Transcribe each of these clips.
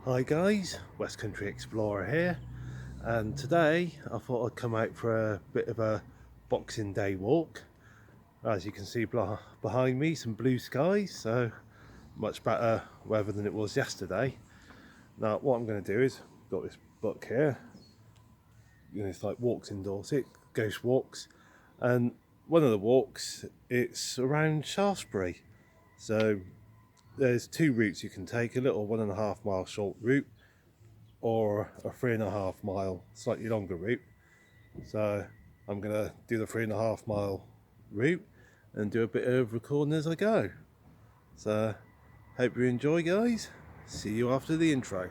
Hi guys, West Country Explorer here, and today I thought I'd come out for a bit of a Boxing Day walk. As you can see behind me, some blue skies, so much better weather than it was yesterday. Now what I'm going to do is, I've got this book here, it's like Walks in Dorset, Ghost Walks, and one of the walks, it's around Shaftesbury. So there's two routes you can take, a little 1.5 mile short route or a 3.5 mile slightly longer route. So I'm gonna do the 3.5 mile route and do a bit of recording as I go. So hope you enjoy, guys. See you after the intro.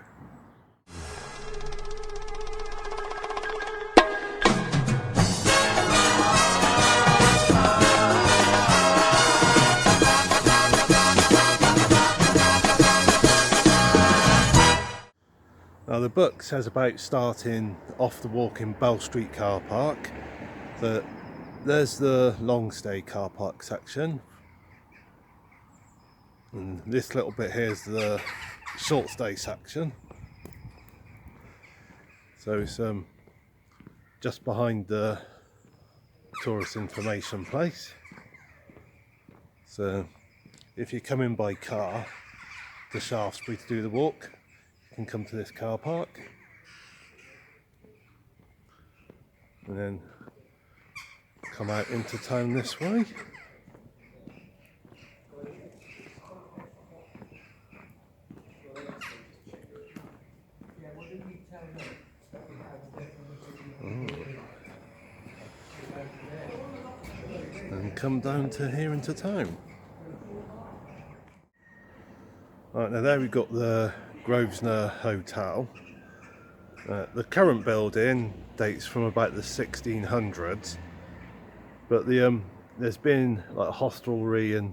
Now the book says about starting off the walk in Bell Street car park. So there's the long stay car park section, and this little bit here is the short stay section. So it's just behind the tourist information place. So if you come in by car to Shaftesbury to do the walk, you can come to this car park and then come out into town this way. And come down to here into town. Right, now there we've got the Ghosthunter Hotel. The current building dates from about the 1600s, but there's been like a hostelry and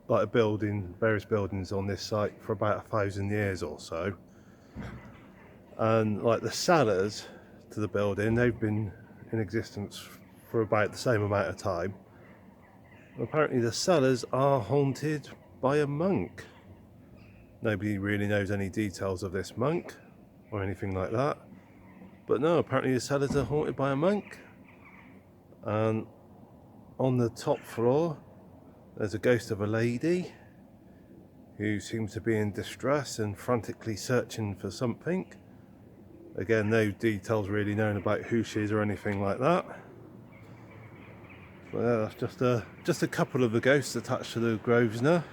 like various buildings on this site for about 1,000 years or so. And like the cellars to the building, they've been in existence for about the same amount of time. Apparently the cellars are haunted by a monk. Nobody really knows any details of this monk or anything like that, but no, apparently the cellars are haunted by a monk. And on the top floor there's a ghost of a lady who seems to be in distress and frantically searching for something. Again, no details really known about who she is or anything like that. So yeah, that's just a couple of the ghosts attached to the Ghosthunter.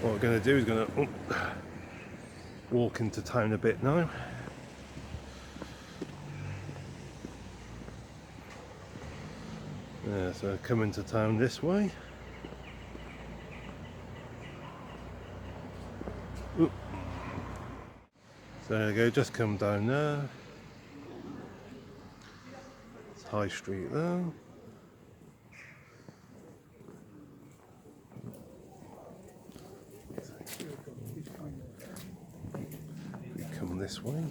What we're going to do is going to walk into town a bit now. Yeah, so come into town this way. Oop. So there you go, just come down there. It's High Street there. We come this way.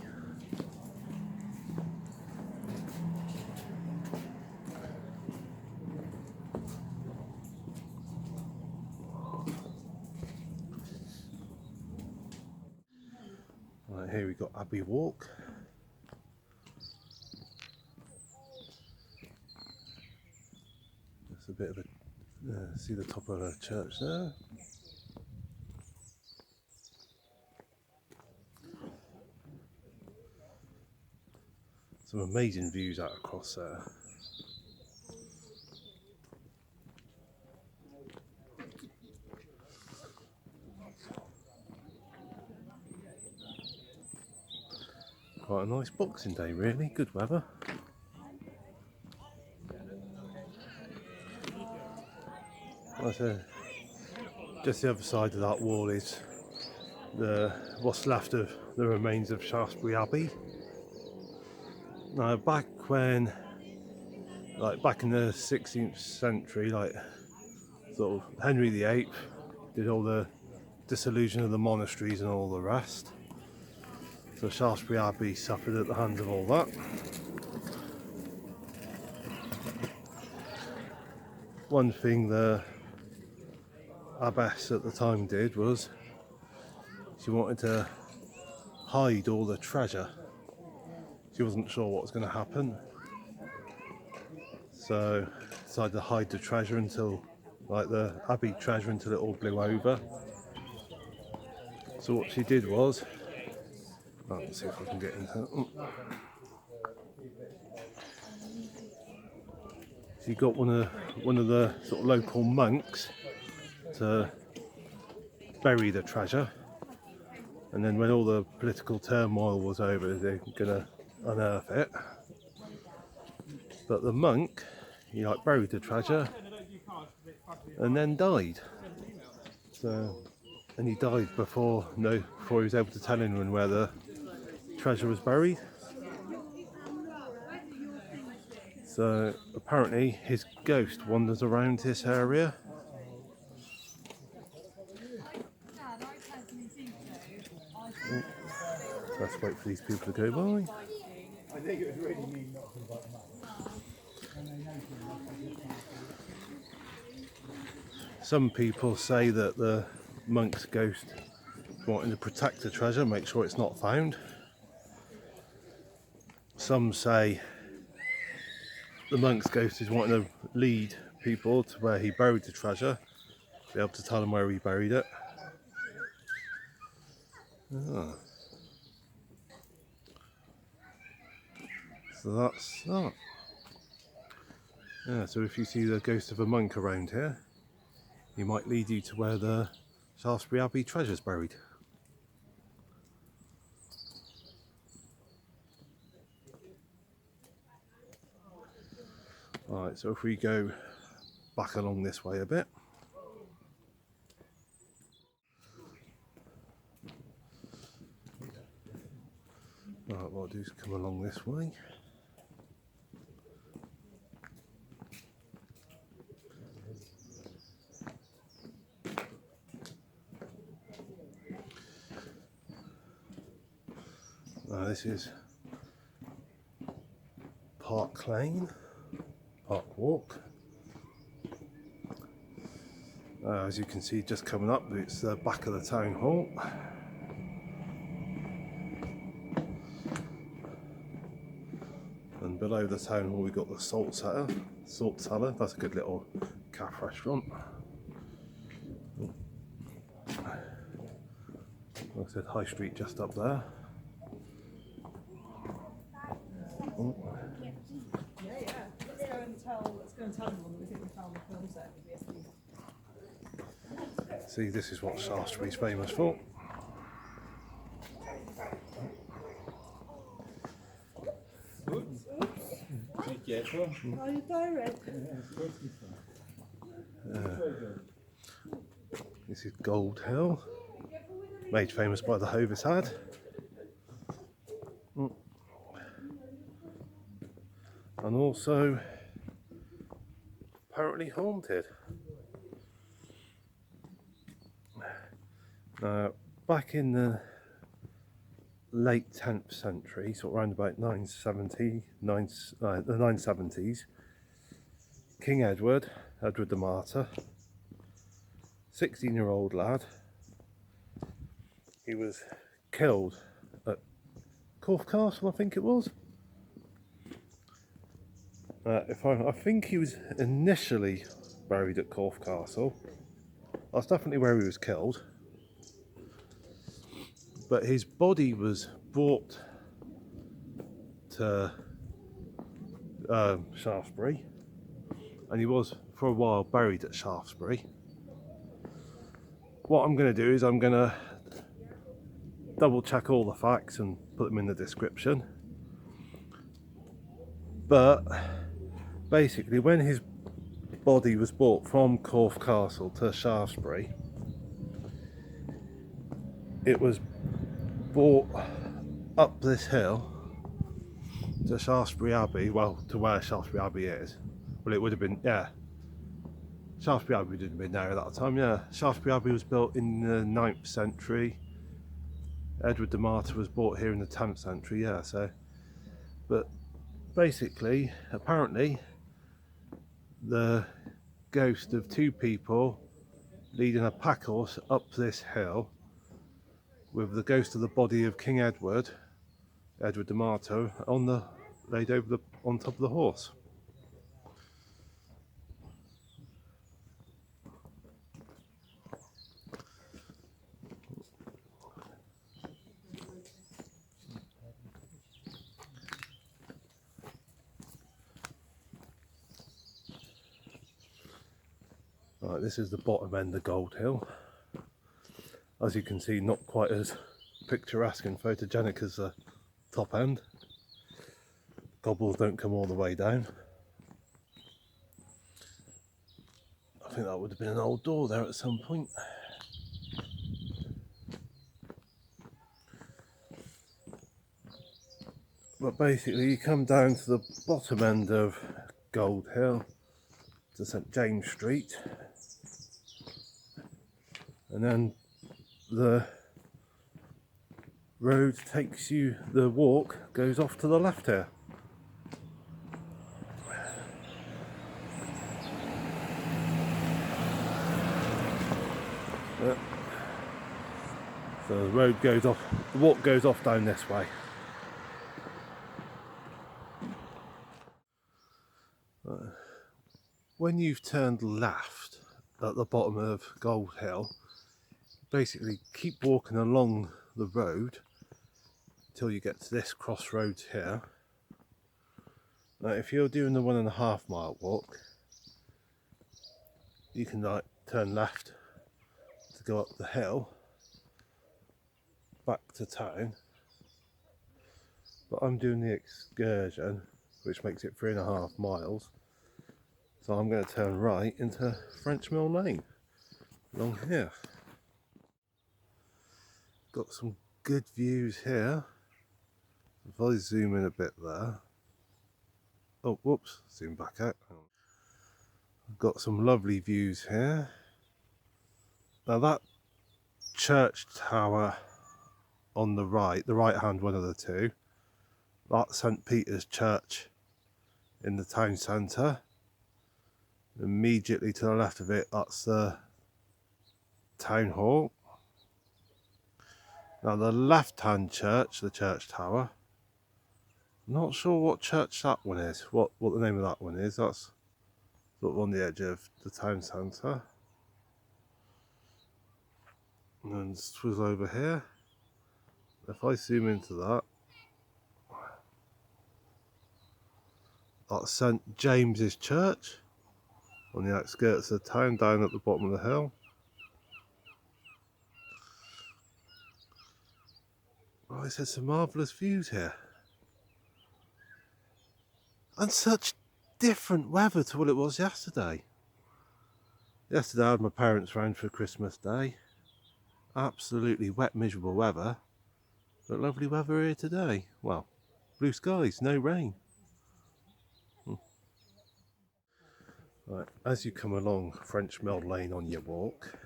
Right, here we got Abbey Walk. That's a bit of a see the top of a church there. Some amazing views out across there. Quite a nice Boxing Day, really. Good weather. Just the other side of that wall is what's left of the remains of Shaftesbury Abbey. Now, back in the 16th century, like sort of Henry VIII did all the dissolution of the monasteries and all the rest. So Shaftesbury Abbey suffered at the hands of all that. one thing the abbess at the time did was she wanted to hide all the treasure. She wasn't sure what was going to happen, so decided to hide the treasure until, like the abbey treasure, until it all blew over. So what she did was, let's see if I can get into it. She got one of the sort of local monks to bury the treasure, and then when all the political turmoil was over, they're gonna unearth it. But the monk, he like buried the treasure and then died. So, and he died before he was able to tell anyone where the treasure was buried. So apparently his ghost wanders around this area. Let's wait for these people to go by. Some people say that the monk's ghost is wanting to protect the treasure, make sure it's not found. Some say the monk's ghost is wanting to lead people to where he buried the treasure, be able to tell them where he buried it. So that's that. Yeah, so if you see the ghost of a monk around here, he might lead you to where the Shaftesbury Abbey treasure is buried. Alright, so if we go back along this way a bit. Right, what I'll do is come along this way. This is Park Lane, Park Walk. As you can see, just coming up, it's the back of the town hall. And below the town hall we've got the Salt Cellar. That's a good little cafe restaurant. Like I said, High Street just up there. Let's go and tell them that we think we found the film set with the See, this is what Shaftesbury's famous for. Are you direct? This is Gold Hill, made famous by the Hovis ad. And also apparently haunted. Back in the late 10th century, sort of around about the 970s, King Edward the Martyr, 16-year-old lad, he was killed at Corfe Castle, I think it was. I think he was initially buried at Corfe Castle. That's definitely where he was killed. But his body was brought to Shaftesbury, and he was for a while buried at Shaftesbury. What I'm going to do is I'm going to double check all the facts and put them in the description. But basically, when his body was brought from Corfe Castle to Shaftesbury, it was brought up this hill to Shaftesbury Abbey, well, to where Shaftesbury Abbey is. Well, it would have been, yeah, Shaftesbury Abbey would have been there at that time, yeah. Shaftesbury Abbey was built in the 9th century. Edward the Martyr was brought here in the 10th century, yeah, so. But basically, apparently, the ghost of two people leading a pack horse up this hill with the ghost of the body of King Edward D'Amato, laid over on top of the horse. Right, this is the bottom end of Gold Hill. As you can see, not quite as picturesque and photogenic as the top end. Gobbles don't come all the way down. I think that would have been an old door there at some point. But basically you come down to the bottom end of Gold Hill to St James Street, and then the road takes you, the walk goes off to the left here. So the road goes off, the walk goes off down this way. When you've turned left at the bottom of Gold Hill, basically keep walking along the road until you get to this crossroads here. Now if you're doing the 1.5 mile walk, you can like turn left to go up the hill back to town, but I'm doing the excursion, which makes it 3.5 miles, so I'm going to turn right into French Mill Lane along here. Got some good views here. If I zoom in a bit there, oh whoops, zoom back out. I've got some lovely views here. Now that church tower on the right hand one of the two, that's St Peter's Church in the town centre. Immediately to the left of it, that's the town hall. Now the left hand church, the church tower, not sure what church that one is, what the name of that one is. That's sort of on the edge of the town centre. And then swizzle over here. If I zoom into that, that's St James's Church on the outskirts of the town, down at the bottom of the hill. Oh, there's some marvellous views here. And such different weather to what it was yesterday. Yesterday I had my parents round for Christmas Day. Absolutely wet, miserable weather. But lovely weather here today. Well, blue skies, no rain. Right, as you come along French Mill Lane on your walk,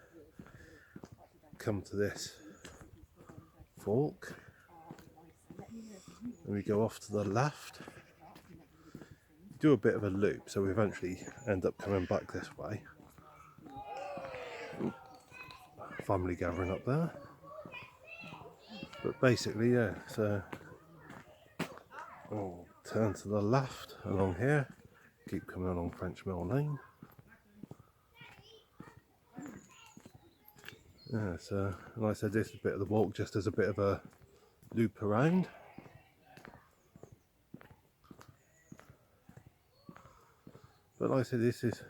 come to this fork, and we go off to the left. Do a bit of a loop, so we eventually end up coming back this way. Family gathering up there. But basically, yeah, so I'll turn to the left along here, keep coming along French Mill Lane. Yeah, so like I said, this is a bit of the walk just as a bit of a loop around. But like I said, this is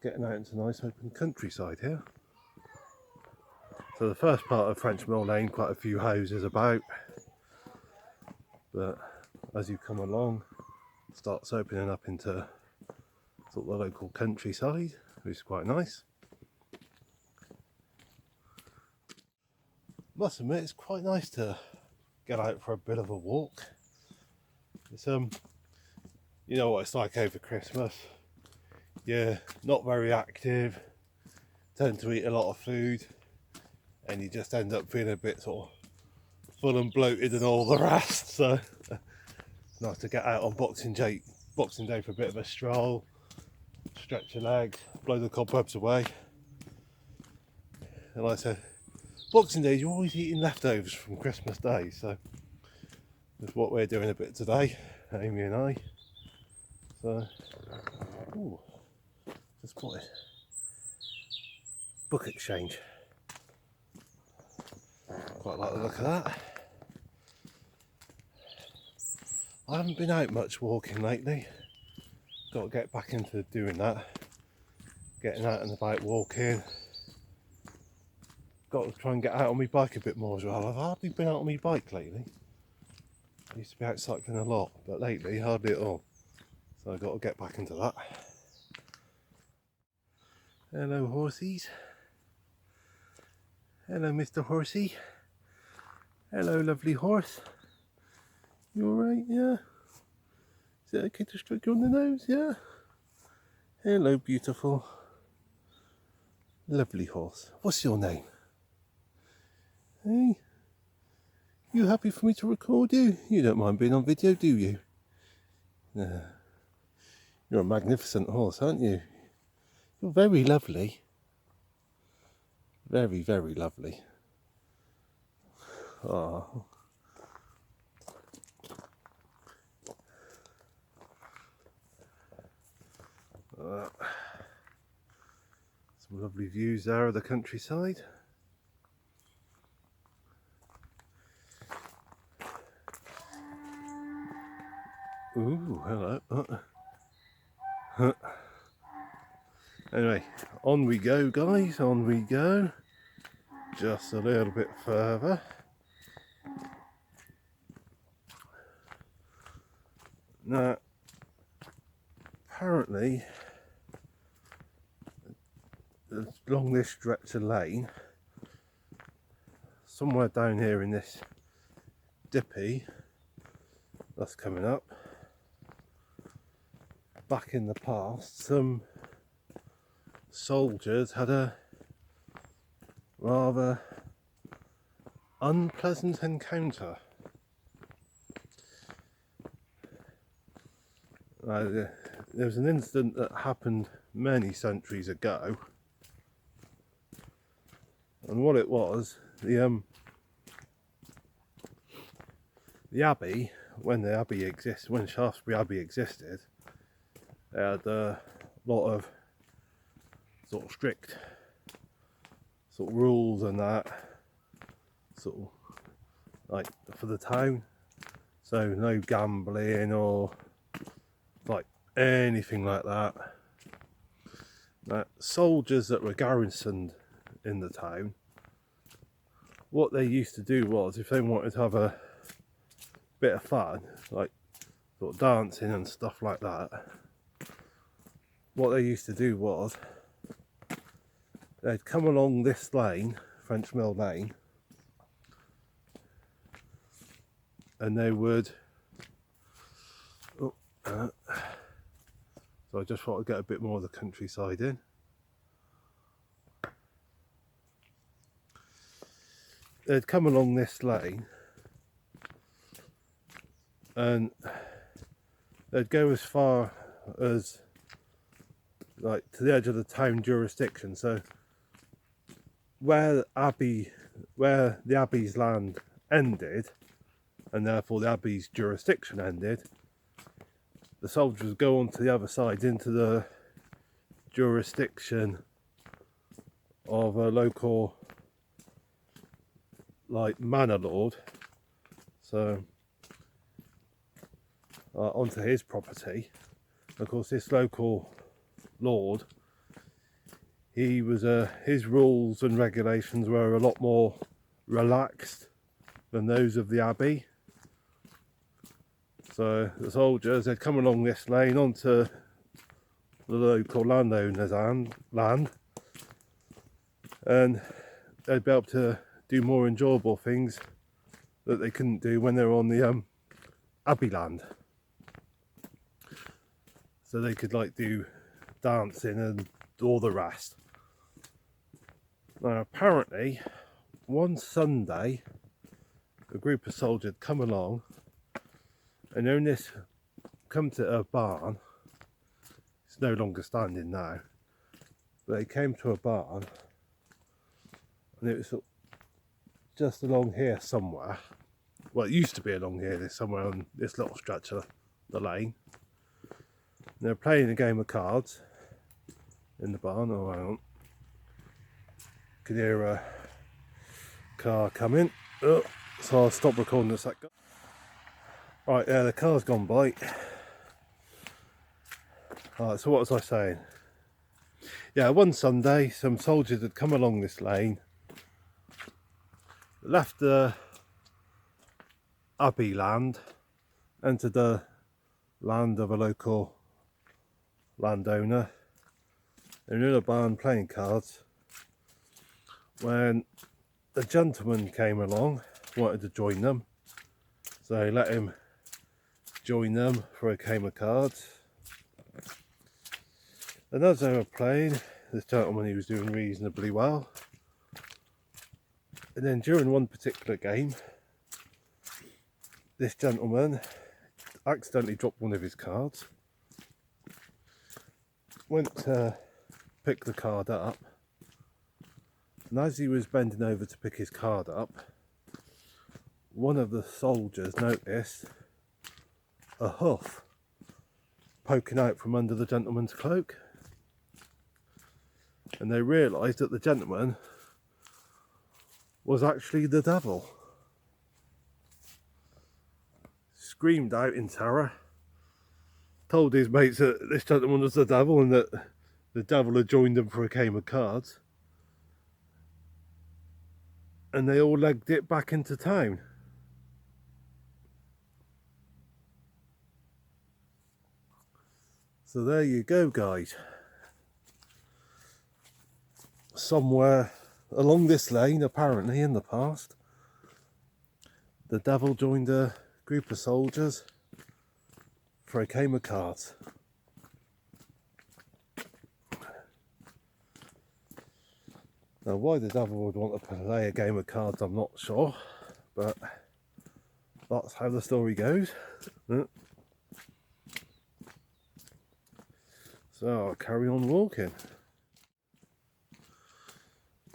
getting out into nice open countryside here. So the first part of French Mill Lane, quite a few houses about, but as you come along, it starts opening up into sort of the local countryside, which is quite nice. Must admit, it's quite nice to get out for a bit of a walk. It's you know what it's like over Christmas. You're not very active, tend to eat a lot of food, and you just end up feeling a bit sort of full and bloated and all the rest. So it's nice to get out on Boxing Day for a bit of a stroll, stretch your legs, blow the cobwebs away. And like I said, Boxing Day, you're always eating leftovers from Christmas Day, so that's what we're doing a bit today, Amy and I. So, ooh, just spotted book exchange. Quite like the look of that. I haven't been out much walking lately. Got to get back into doing that. Getting out and about walking. Got to try and get out on my bike a bit more as well. I've hardly been out on my bike lately. I used to be out cycling a lot, but lately hardly at all. So I've got to get back into that. Hello horsies. Hello Mr. Horsey. Hello lovely horse. You alright, yeah? Is it okay to stroke you on the nose, yeah? Hello beautiful. Lovely horse. What's your name? Hey? You happy for me to record you? You don't mind being on video, do you? No. You're a magnificent horse, aren't you? You're very lovely. Very, very lovely. Oh. Some lovely views there of the countryside. Ooh, hello. Anyway, on we go guys, on we go. Just a little bit further. Now, apparently, along this stretch of lane, somewhere down here in this dippy that's coming up, back in the past, some soldiers had a rather unpleasant encounter. There was an incident that happened many centuries ago, and what it was, the Abbey, when Shaftesbury Abbey existed, they had a lot of sort of strict sort of rules and that, sort of like for the town. So no gambling or like anything like that. Now, soldiers that were garrisoned in the town, what they used to do was, if they wanted to have a bit of fun, like sort of dancing and stuff like that, what they used to do was they'd come along this lane, French Mill Lane, and they would so I just thought I'd get a bit more of the countryside in. They'd come along this lane and they'd go as far as like to the edge of the town jurisdiction. So where the Abbey's land ended, and therefore the Abbey's jurisdiction ended, the soldiers go on to the other side into the jurisdiction of a local like manor lord, so onto his property. Of course, this local lord, he was his rules and regulations were a lot more relaxed than those of the Abbey. So the soldiers, they'd come along this lane onto the local landowner's land, and they'd be able to do more enjoyable things that they couldn't do when they were on the Abbey land. So they could like do dancing and all the rest. Now apparently one Sunday a group of soldiers come along, and own this, come to a barn. it's no longer standing now. But they came to a barn, and it was just along here somewhere. Well, it used to be along here, there's somewhere on this little stretch of the lane. And they're playing a game of cards in the barn. Oh, hang on. Can hear a car coming. Oh, so I'll stop recording a second. Right, yeah, the car's gone by. Alright, so what was I saying? Yeah, one Sunday, some soldiers had come along this lane, left the Abbey land, entered the land of a local landowner. They were in a barn playing cards when the gentleman came along, wanted to join them, so they let him join them for a game of cards. And as they were playing, this gentleman, he was doing reasonably well. And then during one particular game, this gentleman accidentally dropped one of his cards, went to pick the card up, and as he was bending over to pick his card up, one of the soldiers noticed a hoof poking out from under the gentleman's cloak, and they realised that the gentleman was actually the devil. Screamed out in terror, told his mates that this gentleman was the devil and that the devil had joined them for a game of cards, and they all legged it back into town. So there you go, guys. Somewhere along this lane, apparently in the past, the devil joined a group of soldiers for a game of cards. Now, why the devil would want to play a game of cards, I'm not sure, but that's how the story goes. So I'll carry on walking.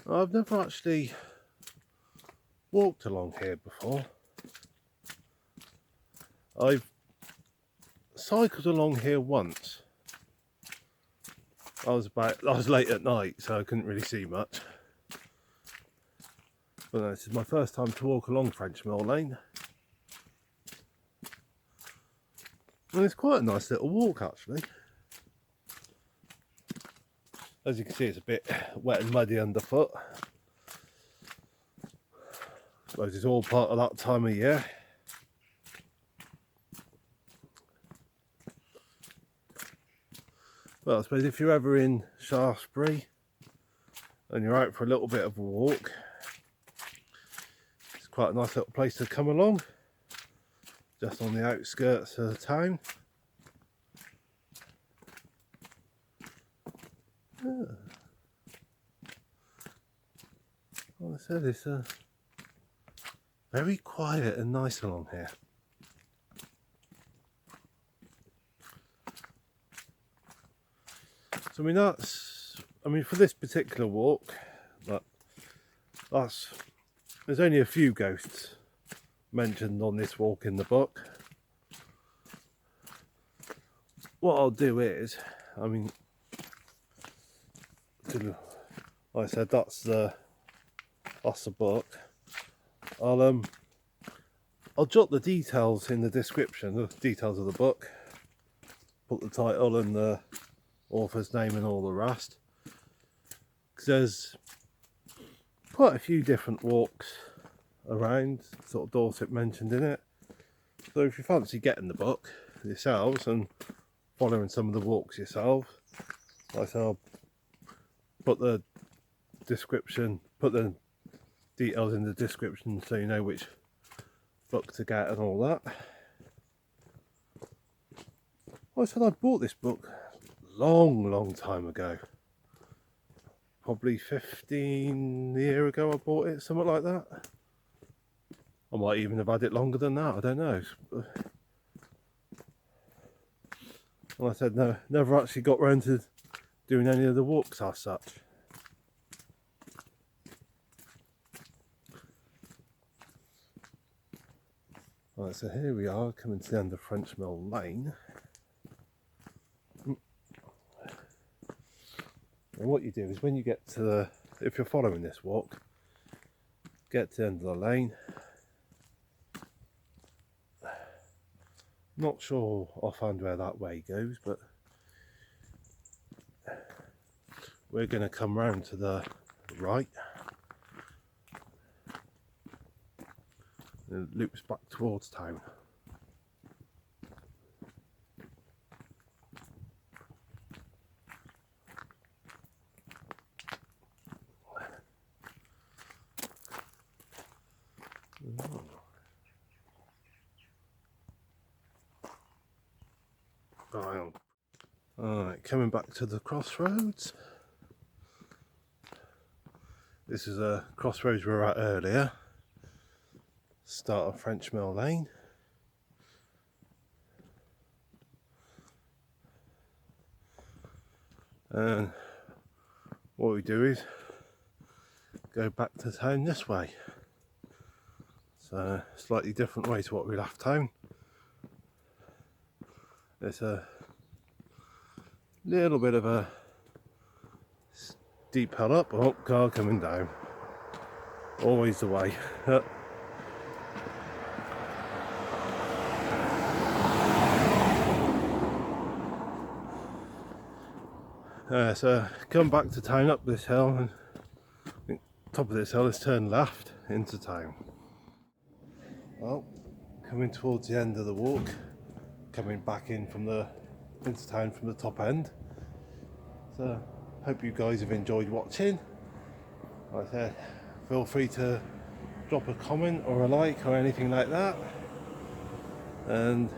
I've never actually walked along here before. I've cycled along here once. I was late at night, so I couldn't really see much. But no, this is my first time to walk along French Mill Lane. And it's quite a nice little walk, actually. As you can see, it's a bit wet and muddy underfoot. I suppose it's all part of that time of year. Well, I suppose if you're ever in Shaftesbury and you're out for a little bit of a walk, it's quite a nice little place to come along, just on the outskirts of the town. Like I said, it's very quiet and nice along here. So I mean for this particular walk, there's only a few ghosts mentioned on this walk in the book. What I'll do is, I mean, like I said, that's the book. I'll jot the details in the description, the details of the book, put the title and the author's name and all the rest, because there's quite a few different walks around, sort of Dorset mentioned in it. So if you fancy getting the book yourselves and following some of the walks yourself, like I said, I'll put the details in the description so you know which book to get and all that. Like I said, I bought this book long time ago, probably 15 years ago I bought it, something like that. I might even have had it longer than that, I don't know. Like I said, no, never actually got round to doing any of the walks as such. Right, so here we are coming to the end of French Mill Lane. And what you do is when you get to the, if you're following this walk, get to the end of the lane. Not sure offhand where that way goes, but we're going to come round to the right. And it loops back towards town. Alright, coming back to the crossroads. This is a crossroads we were at earlier. Start of French Mill Lane. And what we do is go back to town this way. So a slightly different way to what we left town. It's a little bit of a steep hill up. Oh, car coming down. Always the way. So come back to town up this hill, and I think top of this hill is turn left into town. Well, coming towards the end of the walk, coming back in from the into town from the top end. So hope you guys have enjoyed watching. Like I said, feel free to drop a comment or a like or anything like that. And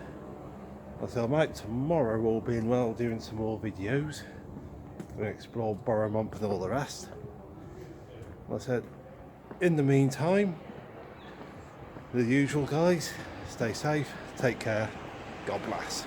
like I said, I'm out tomorrow, all being well, doing some more videos. I'm going to explore Borough and all the rest. Like I said, in the meantime, the usual guys, stay safe, take care, God bless.